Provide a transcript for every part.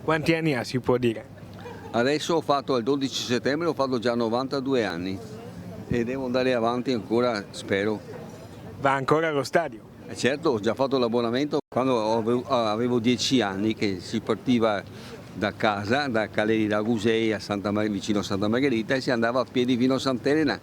Quanti anni ha, si può dire? Adesso ho fatto il 12 settembre, ho fatto già 92 anni e devo andare avanti ancora, spero. Va ancora allo stadio? Certo, ho già fatto l'abbonamento quando avevo 10 anni che si partiva da casa, da Caleri d'Agusei vicino a Santa Margherita e si andava a piedi fino a Sant'Elena,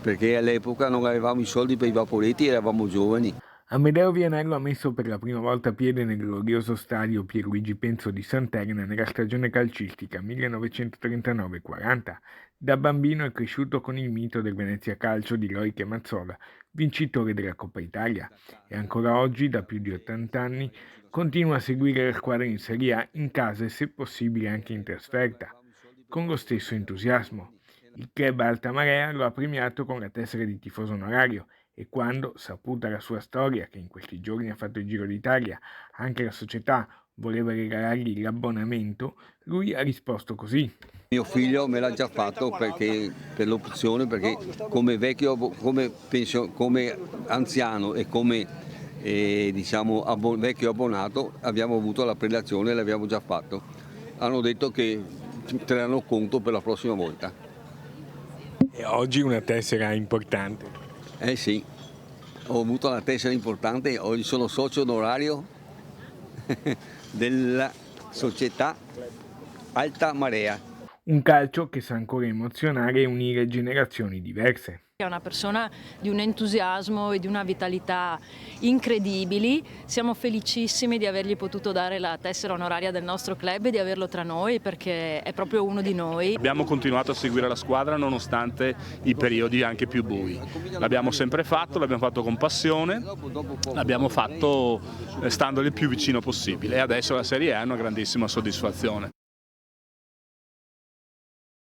perché all'epoca non avevamo i soldi per i vaporetti, eravamo giovani. Amedeo Vianello ha messo per la prima volta piede nel glorioso stadio Pierluigi Penzo di Sant'Elena nella stagione calcistica 1939-40. Da bambino è cresciuto con il mito del Venezia Calcio di Loic Mazzola, vincitore della Coppa Italia, e ancora oggi, da più di 80 anni, continua a seguire la squadra in Serie A in casa e se possibile anche in trasferta, con lo stesso entusiasmo. Il club Alta Marea lo ha premiato con la tessera di tifoso onorario e quando, saputa la sua storia, che in questi giorni ha fatto il Giro d'Italia, anche la società voleva regalargli l'abbonamento, lui ha risposto così. Mio figlio me l'ha già fatto per l'opzione, perché come come anziano e come vecchio abbonato abbiamo avuto la prelazione e l'abbiamo già fatto. Hanno detto che terranno conto per la prossima volta. E oggi una tessera importante. Eh sì, ho avuto una tessera importante, oggi sono socio onorario della società Alta Marea. Un calcio che sa ancora emozionare e unire generazioni diverse. È una persona di un entusiasmo e di una vitalità incredibili, siamo felicissimi di avergli potuto dare la tessera onoraria del nostro club e di averlo tra noi perché è proprio uno di noi. Abbiamo continuato a seguire la squadra nonostante i periodi anche più bui. L'abbiamo sempre fatto, l'abbiamo fatto con passione, l'abbiamo fatto stando il più vicino possibile e adesso la Serie A è una grandissima soddisfazione.